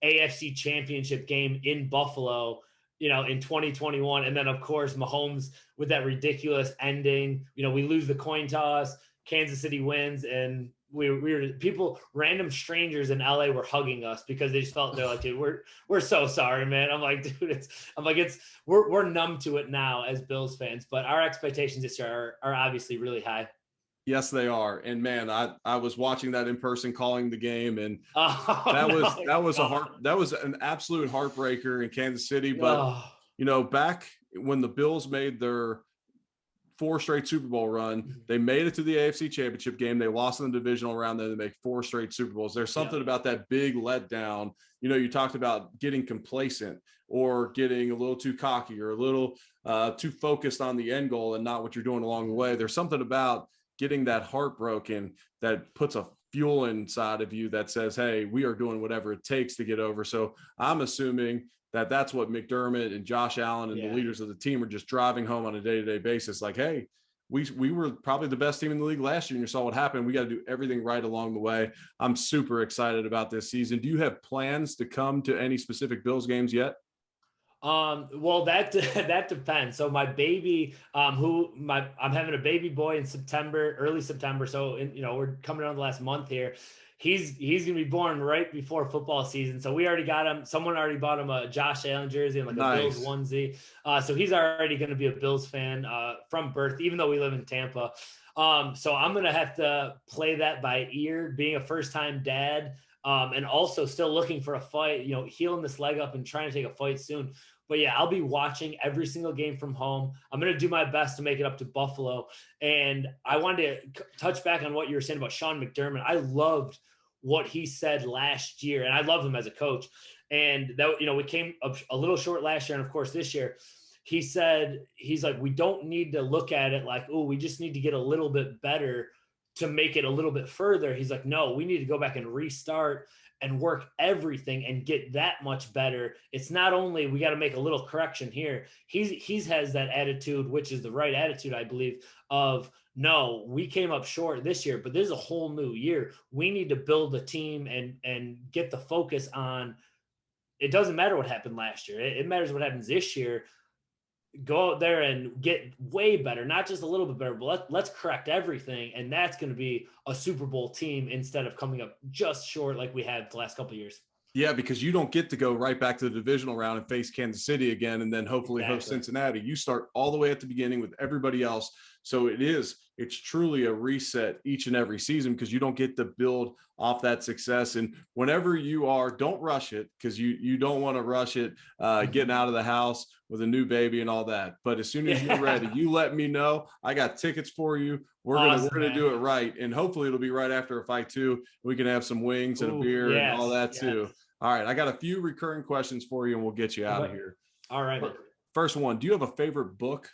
[SPEAKER 2] AFC Championship game in Buffalo, in 2021. And then of course Mahomes with that ridiculous ending. We lose the coin toss. Kansas City wins, and we were random strangers in LA were hugging us because they just felt, they're like, dude, we're so sorry, man. I'm like, dude, we're numb to it now as Bills fans, but our expectations this year are obviously really high.
[SPEAKER 1] Yes, they are. And man, I was watching that in person, calling the game, and
[SPEAKER 2] Oh
[SPEAKER 1] that was an absolute heartbreaker in Kansas City. But
[SPEAKER 2] no.
[SPEAKER 1] back when the Bills made their 4 straight Super Bowl run, they made it to the AFC Championship game. They lost in the divisional round. Then they make 4 straight Super Bowls. There's something about that big letdown. You talked about getting complacent or getting a little too cocky or a little too focused on the end goal and not what you're doing along the way. There's something about getting that heart broken that puts a fuel inside of you that says, hey, we are doing whatever it takes to get over. So I'm assuming that that's what McDermott and Josh Allen and the leaders of the team are just driving home on a day-to-day basis. Like, hey, we were probably the best team in the league last year, and you saw what happened. We got to do everything right along the way. I'm super excited about this season. Do you have plans to come to any specific Bills games yet?
[SPEAKER 2] Well, that that depends. So my baby, I'm having a baby boy in September, early September. So we're coming on the last month here. He's gonna be born right before football season. So we already got him. Someone already bought him a Josh Allen jersey and like a Bills onesie. So he's already gonna be a Bills fan from birth, even though we live in Tampa. So I'm gonna have to play that by ear, being a first time dad. And also still looking for a fight, healing this leg up and trying to take a fight soon. But yeah, I'll be watching every single game from home. I'm going to do my best to make it up to Buffalo. And I wanted to touch back on what you were saying about Sean McDermott. I loved what he said last year, and I love him as a coach. And that, we came up a little short last year. And of course, this year, he said, he's like, we don't need to look at it like, oh, we just need to get a little bit better to make it a little bit further. He's like, no, we need to go back and restart and work everything and get that much better. It's not only we got to make a little correction here. He's has that attitude, which is the right attitude, I believe, of no, we came up short this year, but this is a whole new year. We need to build a team and get the focus on. It doesn't matter what happened last year. It matters what happens this year. Go out there and get way better, not just a little bit better, but let's correct everything. And that's going to be a Super Bowl team instead of coming up just short like we had the last couple of years.
[SPEAKER 1] Yeah, because you don't get to go right back to the divisional round and face Kansas City again and then hopefully host Cincinnati. You start all the way at the beginning with everybody else. So it's truly a reset each and every season because you don't get to build off that success. And whenever you are, don't rush it because you don't want to rush it getting out of the house with a new baby and all that. But as soon as you're ready, you let me know. I got tickets for you. We're gonna do it right, and hopefully it'll be right after a fight too. We can have some wings and a beer and all that too. All right, I got a few recurring questions for you, and we'll get you out of here.
[SPEAKER 2] All right.
[SPEAKER 1] First one, do you have a favorite book?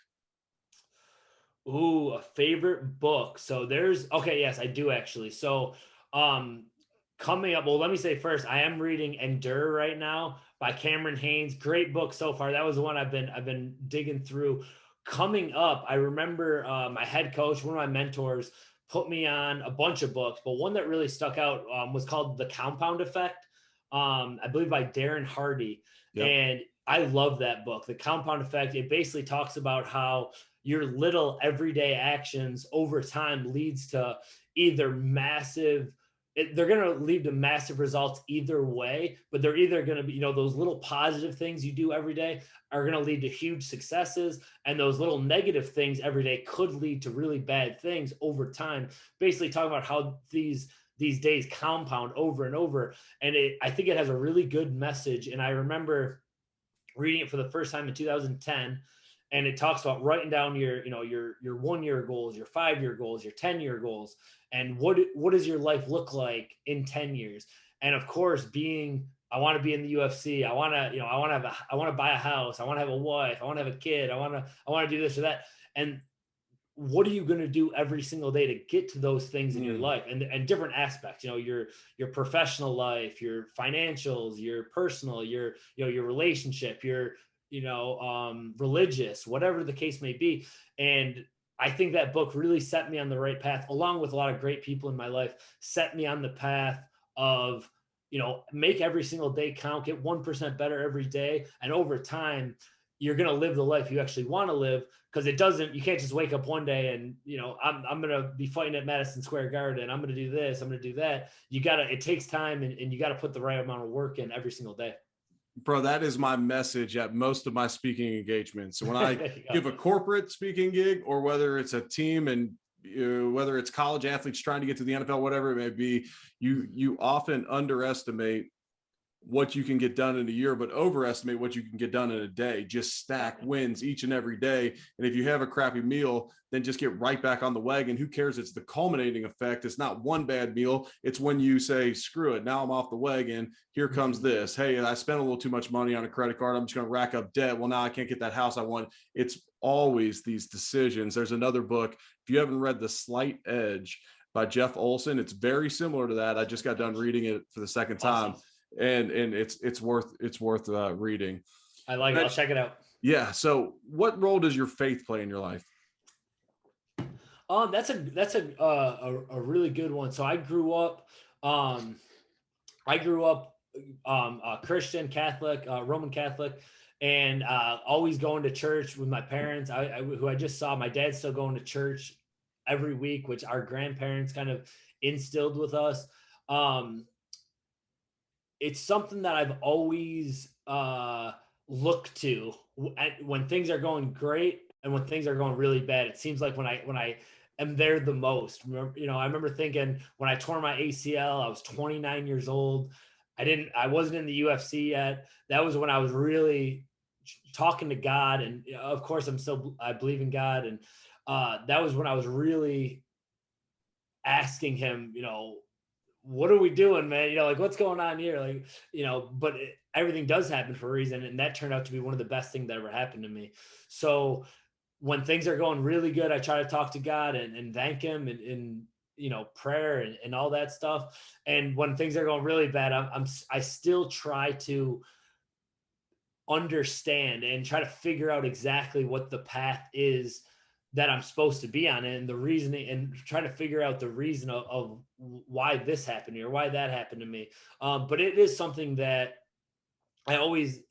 [SPEAKER 2] Ooh, a favorite book. So yes, I do actually. So coming up, well, let me say first, I am reading Endure right now by Cameron Haynes. Great book so far. That was the one I've been digging through. coming up, I remember my head coach, one of my mentors, put me on a bunch of books, but one that really stuck out was called The Compound Effect, I believe by Darren Hardy.
[SPEAKER 1] Yep.
[SPEAKER 2] And I love that book, The Compound Effect. It basically talks about how your little everyday actions over time leads to either they're going to lead to massive results either way, but they're either going to be, those little positive things you do every day are going to lead to huge successes, and those little negative things every day could lead to really bad things over time. Basically talking about how these days compound over and over. And I think it has a really good message. And I remember reading it for the first time in 2010, and it talks about writing down your 1 year goals, your 5 year goals, your 10 year goals, and what does your life look like in 10 years. And of course, being I want to be in the UFC. I want to buy a house. I want to have a wife. I want to have a kid. I want to do this or that. And what are you going to do every single day to get to those things in your
[SPEAKER 1] Mm.
[SPEAKER 2] life, and different aspects, your professional life, your financials, your personal, your relationship, your religious, whatever the case may be. And I think that book really set me on the right path, along with a lot of great people in my life, set me on the path of make every single day count, get 1% better every day, and over time you're going to live the life you actually want to live. Because you can't just wake up one day and I'm going to be fighting at Madison Square Garden, I'm going to do this, I'm going to do that. It takes time, and you got to put the right amount of work in every single day.
[SPEAKER 1] Bro, that is my message at most of my speaking engagements. So when I
[SPEAKER 2] There you go.
[SPEAKER 1] give a corporate speaking gig, or whether it's a team, and whether it's college athletes trying to get to the NFL, whatever it may be, you often underestimate what you can get done in a year, but overestimate what you can get done in a day. Just stack wins each and every day. And if you have a crappy meal, then just get right back on the wagon. Who cares? It's the culminating effect. It's not one bad meal. It's when you say, screw it, now I'm off the wagon. Here comes this. Hey, I spent a little too much money on a credit card. I'm just going to rack up debt. Well, now I can't get that house I want. It's always these decisions. There's another book. If you haven't read The Slight Edge by Jeff Olson, it's very similar to that. I just got done reading it for the second time.
[SPEAKER 2] Awesome.
[SPEAKER 1] And it's worth reading.
[SPEAKER 2] I like it. I'll check it out.
[SPEAKER 1] Yeah. So, what role does your faith play in your life?
[SPEAKER 2] That's a really good one. So I grew up Christian, Catholic, Roman Catholic, and always going to church with my parents. Who I just saw. My dad's still going to church every week, which our grandparents kind of instilled with us. Um, it's something that I've always looked to when things are going great and when things are going really bad. It seems like when I am there the most. I remember thinking when I tore my ACL, I was 29 years old. I wasn't in the UFC yet. That was when I was really talking to God, and of course I believe in God, and that was when I was really asking him, what are we doing, man? Like what's going on here? Like, but everything does happen for a reason. And that turned out to be one of the best things that ever happened to me. So when things are going really good, I try to talk to God and thank him and prayer and all that stuff. And when things are going really bad, I still try to understand and try to figure out exactly what the path is that I'm supposed to be on, and the reasoning, and try to figure out the reason of why this happened or why that happened to me. But it is something that I always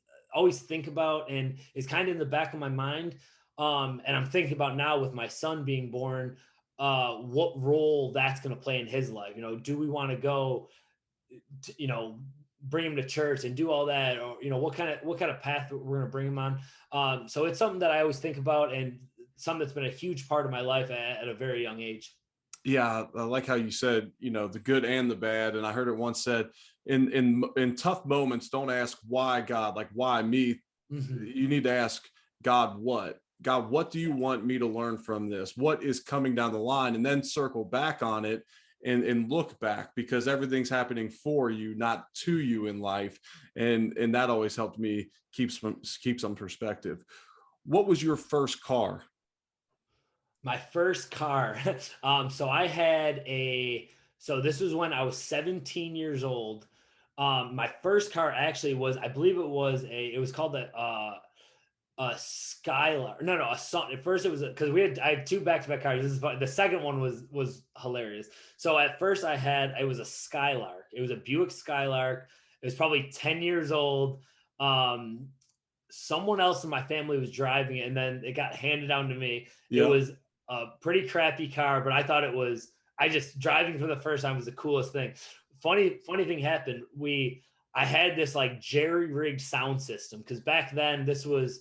[SPEAKER 2] think about and is kind of in the back of my mind. And I'm thinking about now with my son being born, what role that's going to play in his life. Do we want to go, to, bring him to church and do all that, or what kind of path we're going to bring him on. So it's something that I always think about, and something that's been a huge part of my life at a very young age.
[SPEAKER 1] Yeah, I like how you said, the good and the bad. And I heard it once said, in tough moments, don't ask why God, like why me.
[SPEAKER 2] Mhm.
[SPEAKER 1] You need to ask God, what do you want me to learn from this? What is coming down the line? And then circle back on it and look back, because everything's happening for you, not to you in life. And that always helped me keep some perspective. What was your first car?
[SPEAKER 2] My first car. So so this was when I was 17 years old. My first car actually was, I believe it was called a Skylark. No, no, a Sun. At first, it was because I had two back-to-back cars. This is fun. The second one was hilarious. So at first, it was a Skylark. It was a Buick Skylark. It was probably 10 years old. Um, Someone else in my family was driving it, and then it got handed down to me. It
[SPEAKER 1] Yep.
[SPEAKER 2] was a pretty crappy car, but I thought it was. I just driving for the first time was the coolest thing. Funny thing happened. I had this like jerry rigged sound system because back then this was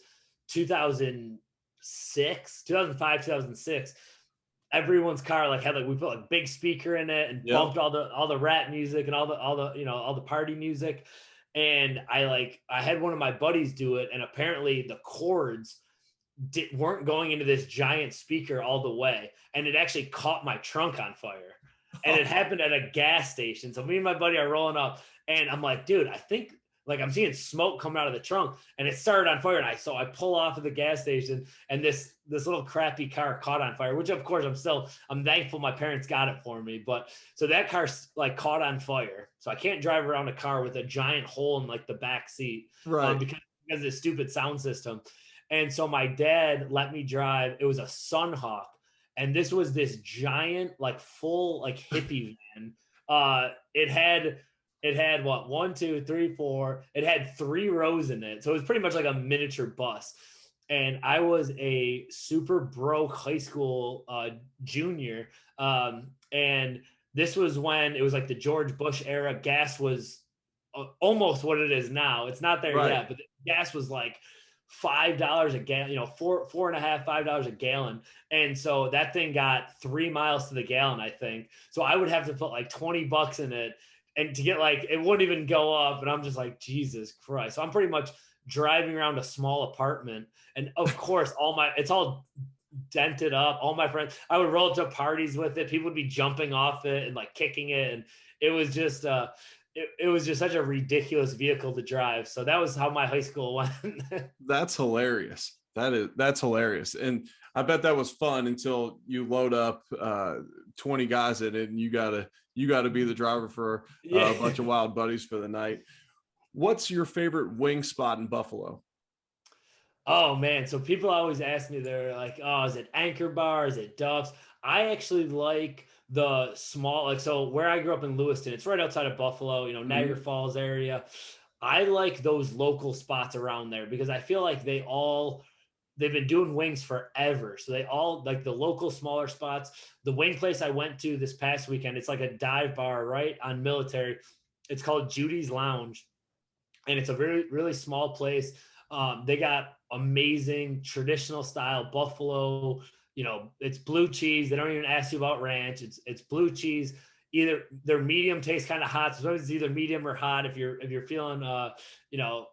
[SPEAKER 2] 2006, 2005, 2006. Everyone's car like had like we put like big speaker in it and
[SPEAKER 1] Yep.
[SPEAKER 2] bumped all the rap music and all the all the party music. And I had one of my buddies do it, and apparently the cords weren't going into this giant speaker all the way, and it actually caught my trunk on fire. And it happened at a gas station. So me and my buddy are rolling up, and I'm like, dude, I think like I'm seeing smoke coming out of the trunk, and it started on fire. And I pull off of the gas station, and this little crappy car caught on fire. Which of course I'm thankful my parents got it for me. But so that car like caught on fire, so I can't drive around a car with a giant hole in like the back seat
[SPEAKER 1] Right.
[SPEAKER 2] because of the stupid sound system. And so my dad let me drive. It was a Sunhawk, and this giant, like full, like hippie van. It had what, one, two, three, four. It had 3 rows in it, so it was pretty much like a miniature bus. And I was a super broke high school junior, and this was when it was like the George Bush era. Gas was almost what it is now. It's not there
[SPEAKER 1] Right.
[SPEAKER 2] yet, but the gas was like $5 a gallon, four and a half, $5 a gallon. And so that thing got 3 miles to the gallon, I think. So I would have to put like $20 in it, and to get like it wouldn't even go up. And I'm just like, Jesus Christ. So I'm pretty much driving around a small apartment. And of course, it's all dented up. All my friends, I would roll up to parties with it. People would be jumping off it and like kicking it. And it was just it was just such a ridiculous vehicle to drive. So that was how my high school went.
[SPEAKER 1] That's hilarious. That's hilarious. And I bet that was fun until you load up 20 guys in it and you gotta be the driver for a
[SPEAKER 2] Yeah.
[SPEAKER 1] bunch of wild buddies for the night. What's your favorite wing spot in Buffalo?
[SPEAKER 2] Oh man. So people always ask me, they're like, oh, is it Anchor Bar? Is it Duff's? I actually like the small, like, so where I grew up in Lewiston, it's right outside of Buffalo, Niagara
[SPEAKER 1] Mhm.
[SPEAKER 2] Falls area. I like those local spots around there because I feel like they've been doing wings forever. So they all like the local smaller spots. The wing place I went to this past weekend, it's like a dive bar right on Military. It's called Judy's Lounge, and it's a really really small place. They got amazing traditional style buffalo. It's blue cheese. They don't even ask you about ranch. It's blue cheese. Either their medium tastes kind of hot. So it's either medium or hot if you're feeling you know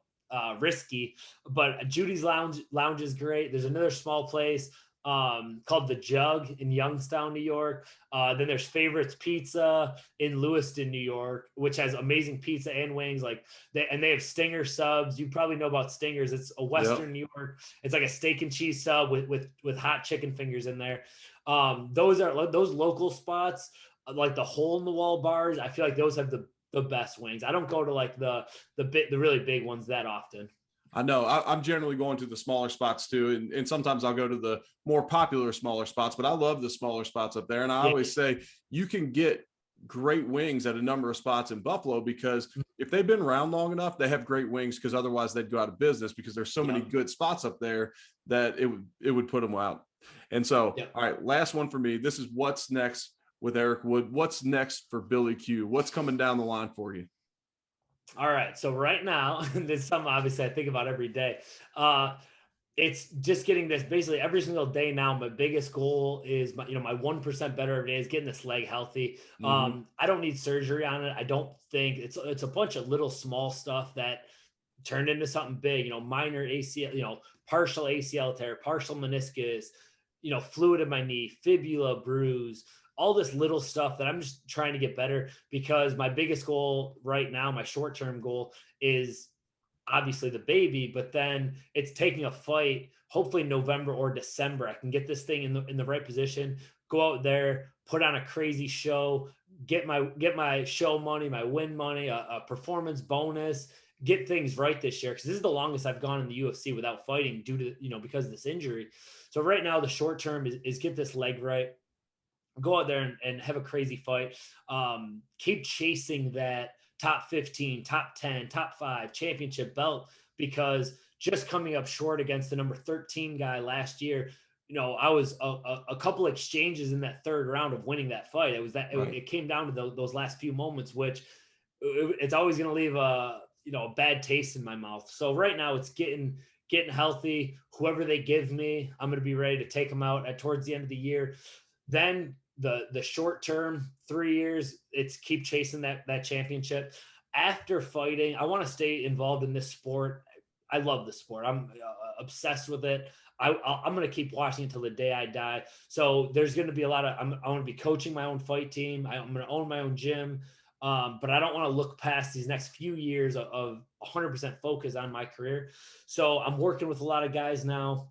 [SPEAKER 2] risky. But Judy's Lounge is great. There's another small place called The Jug in Youngstown, New York. Then there's Favorites Pizza in Lewiston, New York, which has amazing pizza and wings. Like they have Stinger subs. You probably know about Stingers. It's a
[SPEAKER 1] Yep.
[SPEAKER 2] Western New York. It's like a steak and cheese sub with hot chicken fingers in there. Those local spots, like the hole in the wall bars. I feel like those have the best wings. I don't go to like the really big ones that often.
[SPEAKER 1] I know I'm generally going to the smaller spots too. And sometimes I'll go to the more popular smaller spots, but I love the smaller spots up there. And I
[SPEAKER 2] Yeah.
[SPEAKER 1] always say you can get great wings at a number of spots in Buffalo because if they've been around long enough, they have great wings because otherwise they'd go out of business because there's so many
[SPEAKER 2] Yep.
[SPEAKER 1] good spots up there that it would put them out. And so,
[SPEAKER 2] Yep.
[SPEAKER 1] all right, last one for me. This is what's next with Eric Wood. What's next for Billy Q? What's coming down the line for you?
[SPEAKER 2] All right. So right now, there's something obviously I think about every day. Uh, it's just getting this basically every single day now. My biggest goal is my 1% better every day is getting this leg healthy.
[SPEAKER 1] Mm-hmm.
[SPEAKER 2] I don't need surgery on it. I don't think it's a bunch of little small stuff that turned into something big. Minor ACL, partial ACL tear, partial meniscus, fluid in my knee, fibula bruise, all this little stuff that I'm just trying to get better because my biggest goal right now, my short term goal is obviously the baby, but then it's taking a fight. Hopefully November or December, I can get this thing in the right position, go out there, put on a crazy show, get my show money, my win money, a performance bonus, get things right this year, because this is the longest I've gone in the UFC without fighting due to, because of this injury. So right now the short term is get this leg right, go out there and have a crazy fight. Keep chasing that top 15, top 10, top 5 championship belt, because just coming up short against the number 13 guy last year, I was a couple exchanges in that third round of winning that fight. It was that
[SPEAKER 1] Right.
[SPEAKER 2] it came down to those last few moments, which it's always going to leave a bad taste in my mouth. So right now it's getting healthy. Whoever they give me, I'm going to be ready to take them out towards the end of the year. Then the short term, 3 years, it's keep chasing that championship. After fighting, I want to stay involved in this sport. I love the sport. I'm obsessed with it. I'm going to keep watching until the day I die. So there's going to be a lot of, I want to be coaching my own fight team. I'm going to own my own gym. But I don't want to look past these next few years of 100% focus on my career. So I'm working with a lot of guys now.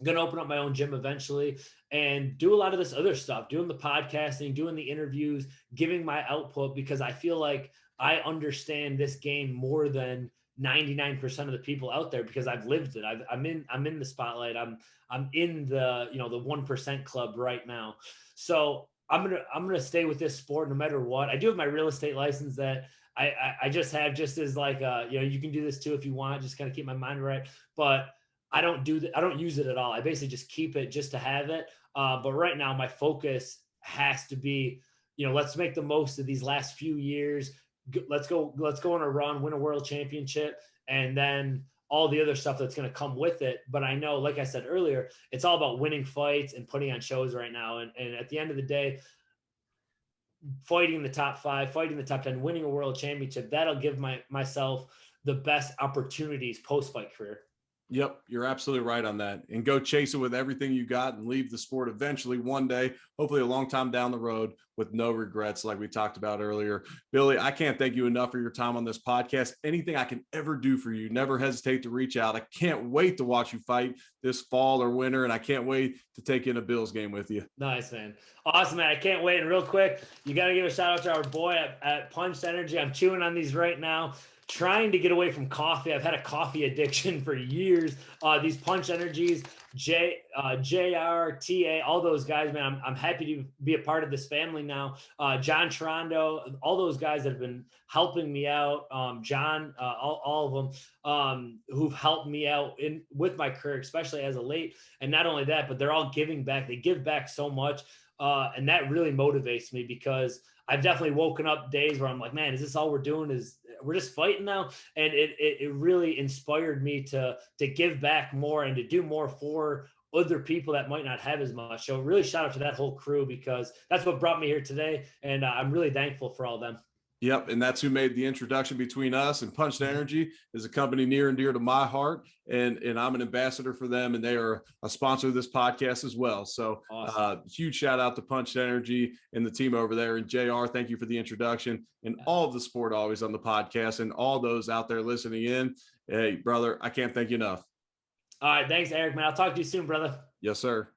[SPEAKER 2] I'm going to open up my own gym eventually and do a lot of this other stuff, doing the podcasting, doing the interviews, giving my output, because I feel like I understand this game more than 99% of the people out there, because I've lived it. I'm in the spotlight. I'm in the, the 1% club right now. So I'm going to stay with this sport no matter what. I do have my real estate license that I just have, just as like, you can do this too if you want, just kind of keep my mind right. But I don't use it at all. I basically just keep it just to have it. But right now my focus has to be, let's make the most of these last few years. Let's go on a run, win a world championship, and then all the other stuff that's going to come with it. But I know, like I said earlier, it's all about winning fights and putting on shows right now. And at the end of the day, fighting the top 5, fighting the top 10, winning a world championship, that'll give myself the best opportunities post-fight career.
[SPEAKER 1] Yep, you're absolutely right on that. And go chase it with everything you got and leave the sport eventually one day, hopefully a long time down the road, with no regrets, like we talked about earlier. Billy, I can't thank you enough for your time on this podcast. Anything I can ever do for you, never hesitate to reach out. I can't wait to watch you fight this fall or winter, and I can't wait to take in a Bills game with you.
[SPEAKER 2] Nice, man. Awesome, man. I can't wait. And real quick, you got to give a shout out to our boy at Punched Energy. I'm chewing on these right now, trying to get away from coffee. I've had a coffee addiction for years. These Punch Energies, JR, TA, all those guys, man, I'm happy to be a part of this family now. John Trondo, all those guys that have been helping me out. John, all of them who've helped me out with my career, especially as a late. And not only that, but they're all giving back. They give back so much. And that really motivates me, because I've definitely woken up days where I'm like, man, is this all we're doing? We're just fighting now? And it really inspired me to give back more and to do more for other people that might not have as much. So really shout out to that whole crew, because that's what brought me here today. And I'm really thankful for all of them.
[SPEAKER 1] Yep, and that's who made the introduction between us. And Punched Energy is a company near and dear to my heart, and I'm an ambassador for them, and they are a sponsor of this podcast as well. So awesome. Huge shout out to Punched Energy and the team over there. And JR, thank you for the introduction and all of the support always on the podcast, and all those out there listening in. Hey, brother, I can't thank you enough.
[SPEAKER 2] All right, thanks, Eric, man. I'll talk to you soon, brother.
[SPEAKER 1] Yes, sir.